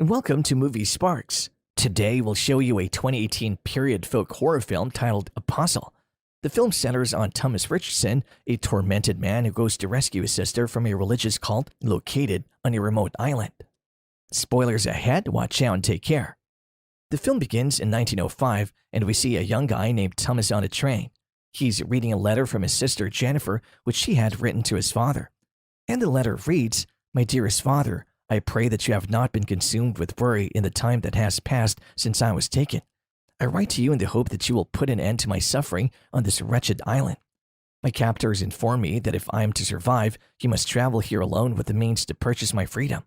Welcome to Movie Sparks. Today we'll show you a 2018 period folk horror film titled Apostle. The film centers on Thomas Richardson, a tormented man who goes to rescue his sister from a religious cult located on a remote island. Spoilers ahead, watch out and take care. The film begins in 1905 and we see a young guy named Thomas on a train. He's reading a letter from his sister Jennifer, which she had written to his father. And the letter reads, "My dearest father, I pray that you have not been consumed with worry in the time that has passed since I was taken. I write to you in the hope that you will put an end to my suffering on this wretched island. My captors inform me that if I am to survive, you must travel here alone with the means to purchase my freedom.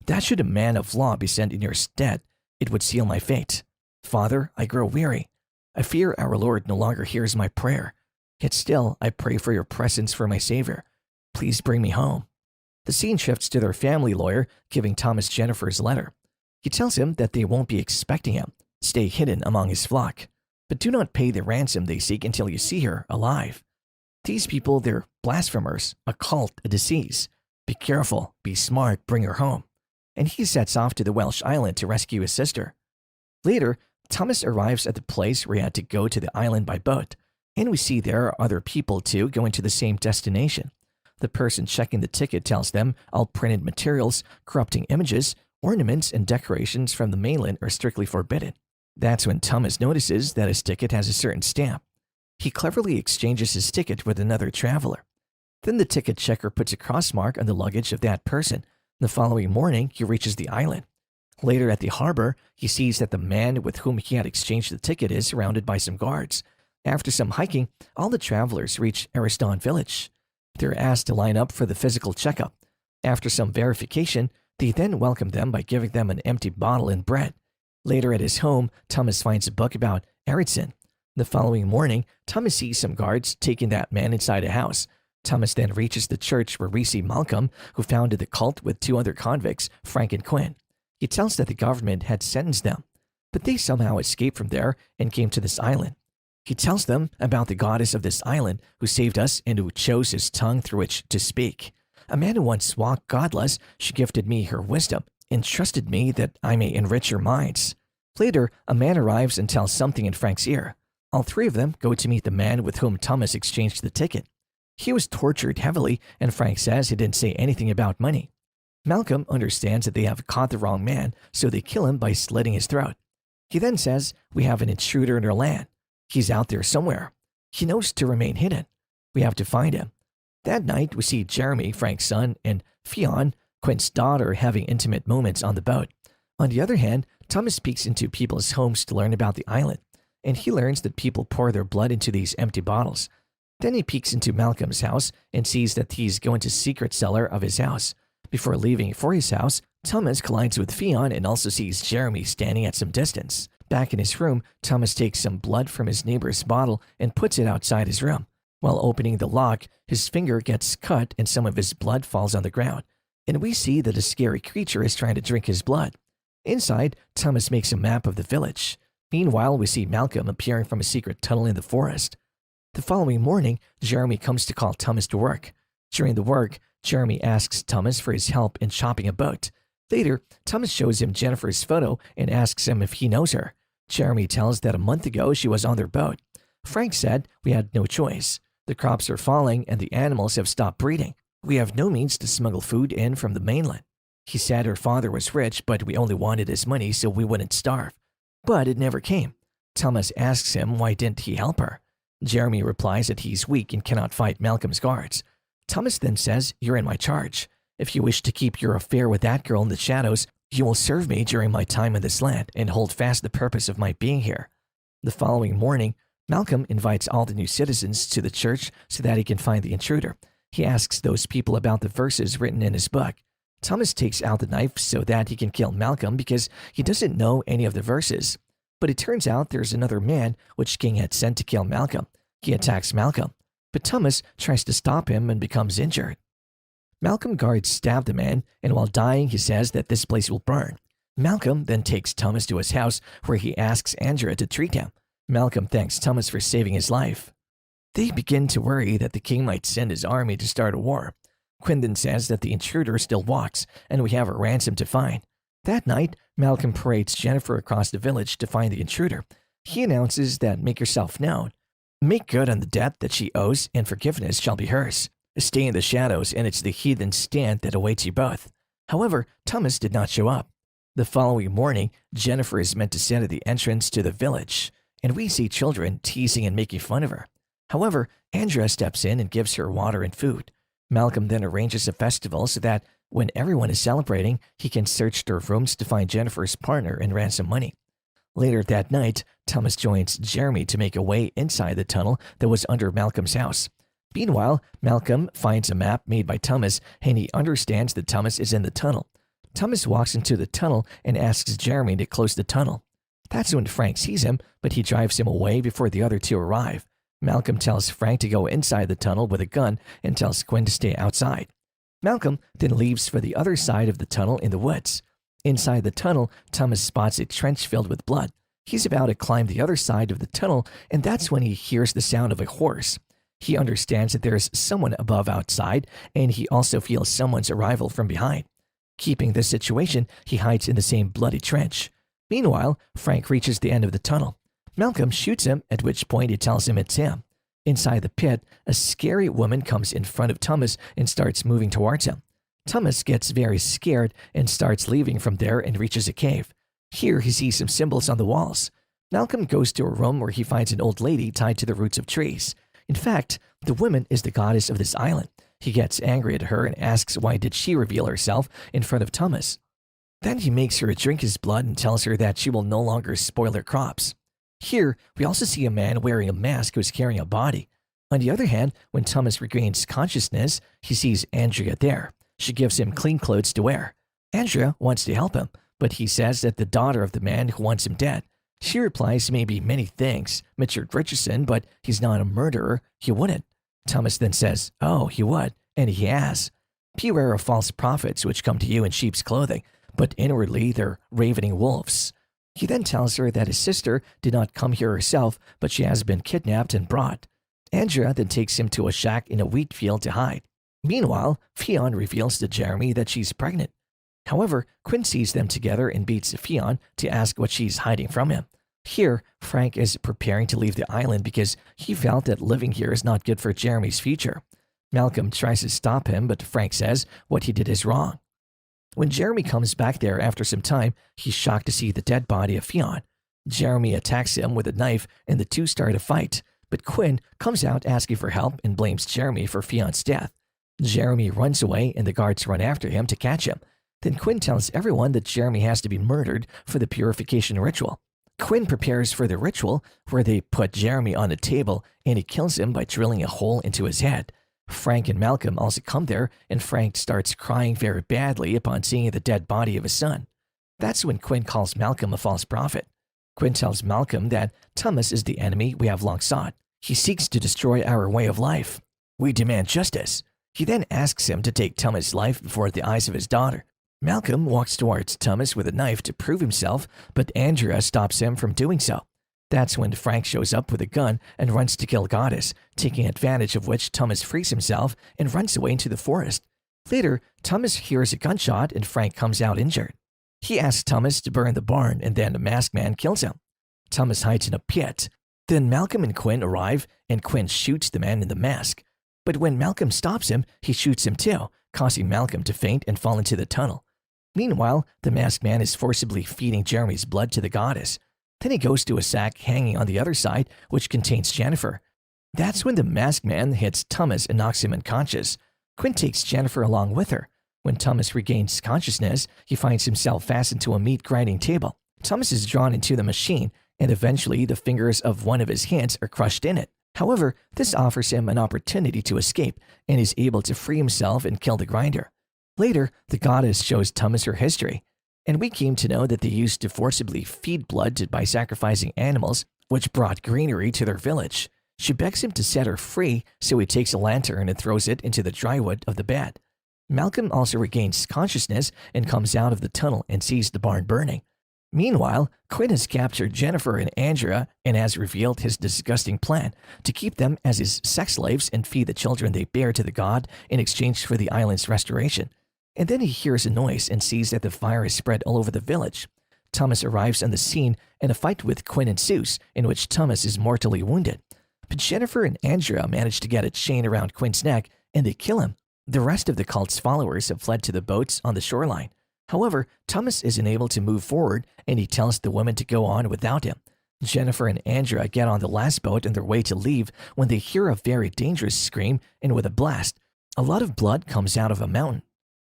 That should a man of law be sent in your stead, it would seal my fate. Father, I grow weary. I fear our Lord no longer hears my prayer. Yet still, I pray for your presence for my Savior. Please bring me home." The scene shifts to their family lawyer giving Thomas Jennifer's letter. He tells him that they won't be expecting him. Stay hidden among his flock. But do not pay the ransom they seek until you see her alive. These people, they're blasphemers, a cult, a disease. Be careful, be smart, bring her home. And he sets off to the Welsh island to rescue his sister. Later, Thomas arrives at the place where he had to go to the island by boat. And we see there are other people too going to the same destination. The person checking the ticket tells them all printed materials, corrupting images, ornaments, and decorations from the mainland are strictly forbidden. That's when Thomas notices that his ticket has a certain stamp. He cleverly exchanges his ticket with another traveler. Then the ticket checker puts a cross mark on the luggage of that person. The following morning, he reaches the island. Later at the harbor, he sees that the man with whom he had exchanged the ticket is surrounded by some guards. After some hiking, all the travelers reach Ariston Village. They're asked to line up for the physical checkup. After some verification, they then welcome them by giving them an empty bottle and bread. Later at his home, Thomas finds a book about Ericsson. The following morning, Thomas sees some guards taking that man inside a house. Thomas then reaches the church where we see Malcolm, who founded the cult with two other convicts, Frank and Quinn. He tells that the government had sentenced them, but they somehow escaped from there and came to this island. He tells them about the goddess of this island who saved us and who chose his tongue through which to speak. A man who once walked godless, she gifted me her wisdom, entrusted me that I may enrich your minds. Later, a man arrives and tells something in Frank's ear. All three of them go to meet the man with whom Thomas exchanged the ticket. He was tortured heavily, and Frank says he didn't say anything about money. Malcolm understands that they have caught the wrong man, so they kill him by slitting his throat. He then says, "We have an intruder in our land. He's out there somewhere. He knows to remain hidden. We have to find him." That night, we see Jeremy, Frank's son, and Fionn, Quint's daughter, having intimate moments on the boat. On the other hand, Thomas peeks into people's homes to learn about the island, and he learns that people pour their blood into these empty bottles. Then he peeks into Malcolm's house and sees that he's going to secret cellar of his house. Before leaving for his house, Thomas collides with Fionn and also sees Jeremy standing at some distance. Back in his room, Thomas takes some blood from his neighbor's bottle and puts it outside his room. While opening the lock, his finger gets cut and some of his blood falls on the ground. And we see that a scary creature is trying to drink his blood. Inside, Thomas makes a map of the village. Meanwhile, we see Malcolm appearing from a secret tunnel in the forest. The following morning, Jeremy comes to call Thomas to work. During the work, Jeremy asks Thomas for his help in chopping a boat. Later, Thomas shows him Jennifer's photo and asks him if he knows her. Jeremy tells that a month ago she was on their boat. Frank said, "We had no choice. The crops are falling and the animals have stopped breeding. We have no means to smuggle food in from the mainland. He said her father was rich, but we only wanted his money so we wouldn't starve. But it never came." Thomas asks him why didn't he help her. Jeremy replies that he's weak and cannot fight Malcolm's guards. Thomas then says, "You're in my charge. If you wish to keep your affair with that girl in the shadows, you will serve me during my time in this land and hold fast the purpose of my being here." The following morning, Malcolm invites all the new citizens to the church so that he can find the intruder. He asks those people about the verses written in his book. Thomas takes out the knife so that he can kill Malcolm because he doesn't know any of the verses. But it turns out there's another man which King had sent to kill Malcolm. He attacks Malcolm, but Thomas tries to stop him and becomes injured. Malcolm guards stab the man, and while dying, he says that this place will burn. Malcolm then takes Thomas to his house where he asks Andrea to treat him. Malcolm thanks Thomas for saving his life. They begin to worry that the king might send his army to start a war. Quinn then says that the intruder still walks, and we have a ransom to find. That night, Malcolm parades Jennifer across the village to find the intruder. He announces that make yourself known. Make good on the debt that she owes, and forgiveness shall be hers. Stay in the shadows, and it's the heathen stand that awaits you both. However, Thomas did not show up. The following morning, Jennifer is meant to sit at the entrance to the village, and we see children teasing and making fun of her. However, Andrea steps in and gives her water and food. Malcolm then arranges a festival so that when everyone is celebrating, he can search their rooms to find Jennifer's partner and ransom money. Later that night, Thomas joins Jeremy to make a way inside the tunnel that was under Malcolm's house. Meanwhile, Malcolm finds a map made by Thomas, and he understands that Thomas is in the tunnel. Thomas walks into the tunnel and asks Jeremy to close the tunnel. That's when Frank sees him, but he drives him away before the other two arrive. Malcolm tells Frank to go inside the tunnel with a gun and tells Quinn to stay outside. Malcolm then leaves for the other side of the tunnel in the woods. Inside the tunnel, Thomas spots a trench filled with blood. He's about to climb the other side of the tunnel, and that's when he hears the sound of a horse. He understands that there is someone above outside, and he also feels someone's arrival from behind. Keeping this situation, he hides in the same bloody trench. Meanwhile, Frank reaches the end of the tunnel. Malcolm shoots him, at which point he tells him it's him. Inside the pit, a scary woman comes in front of Thomas and starts moving towards him. Thomas gets very scared and starts leaving from there and reaches a cave. Here he sees some symbols on the walls. Malcolm goes to a room where he finds an old lady tied to the roots of trees. In fact, the woman is the goddess of this island. He gets angry at her and asks why did she reveal herself in front of Thomas. Then he makes her drink his blood and tells her that she will no longer spoil their crops. Here, we also see a man wearing a mask who is carrying a body. On the other hand, when Thomas regains consciousness, he sees Andrea there. She gives him clean clothes to wear. Andrea wants to help him, but he says that the daughter of the man who wants him dead. She replies maybe many things, Richard Richardson, but he's not a murderer. He wouldn't. Thomas then says, oh, he would, and he has. Beware of false prophets which come to you in sheep's clothing, but inwardly they're ravening wolves. He then tells her that his sister did not come here herself, but she has been kidnapped and brought. Andrea then takes him to a shack in a wheat field to hide. Meanwhile, Fionn reveals to Jeremy that she's pregnant. However, Quinn sees them together and beats Fionn to ask what she's hiding from him. Here, Frank is preparing to leave the island because he felt that living here is not good for Jeremy's future. Malcolm tries to stop him, but Frank says what he did is wrong. When Jeremy comes back there after some time, he's shocked to see the dead body of Fionn. Jeremy attacks him with a knife and the two start a fight, but Quinn comes out asking for help and blames Jeremy for Fionn's death. Jeremy runs away and the guards run after him to catch him. Then Quinn tells everyone that Jeremy has to be murdered for the purification ritual. Quinn prepares for the ritual where they put Jeremy on a table and he kills him by drilling a hole into his head. Frank and Malcolm also come there and Frank starts crying very badly upon seeing the dead body of his son. That's when Quinn calls Malcolm a false prophet. Quinn tells Malcolm that Thomas is the enemy we have long sought. He seeks to destroy our way of life. We demand justice. He then asks him to take Thomas' life before the eyes of his daughter. Malcolm walks towards Thomas with a knife to prove himself, but Andrea stops him from doing so. That's when Frank shows up with a gun and runs to kill Goddess, taking advantage of which Thomas frees himself and runs away into the forest. Later, Thomas hears a gunshot and Frank comes out injured. He asks Thomas to burn the barn and then the masked man kills him. Thomas hides in a pit. Then Malcolm and Quinn arrive and Quinn shoots the man in the mask. But when Malcolm stops him, he shoots him too, causing Malcolm to faint and fall into the tunnel. Meanwhile, the masked man is forcibly feeding Jeremy's blood to the goddess. Then he goes to a sack hanging on the other side, which contains Jennifer. That's when the masked man hits Thomas and knocks him unconscious. Quinn takes Jennifer along with her. When Thomas regains consciousness, he finds himself fastened to a meat grinding table. Thomas is drawn into the machine, and eventually the fingers of one of his hands are crushed in it. However, this offers him an opportunity to escape, and he's able to free himself and kill the grinder. Later, the goddess shows Thomas her history, and we came to know that they used to forcibly feed blood by sacrificing animals, which brought greenery to their village. She begs him to set her free, so he takes a lantern and throws it into the dry wood of the bed. Malcolm also regains consciousness and comes out of the tunnel and sees the barn burning. Meanwhile, Quinn has captured Jennifer and Andrea and has revealed his disgusting plan to keep them as his sex slaves and feed the children they bear to the god in exchange for the island's restoration. And then he hears a noise and sees that the fire is spread all over the village. Thomas arrives on the scene and a fight with Quinn ensues, in which Thomas is mortally wounded. But Jennifer and Andrea manage to get a chain around Quinn's neck and they kill him. The rest of the cult's followers have fled to the boats on the shoreline. However, Thomas isn't able to move forward and he tells the women to go on without him. Jennifer and Andrea get on the last boat on their way to leave when they hear a very dangerous scream, and with a blast, a lot of blood comes out of a mountain.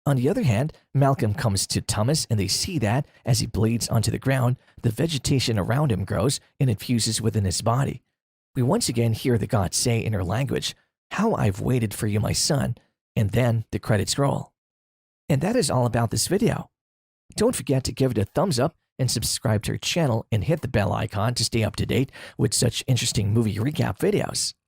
On the other hand, Malcolm comes to Thomas and they see that, as he bleeds onto the ground, the vegetation around him grows and infuses within his body. We once again hear the gods say in her language, "How I've waited for you, my son," and then the credits roll. And that is all about this video. Don't forget to give it a thumbs up and subscribe to our channel and hit the bell icon to stay up to date with such interesting movie recap videos.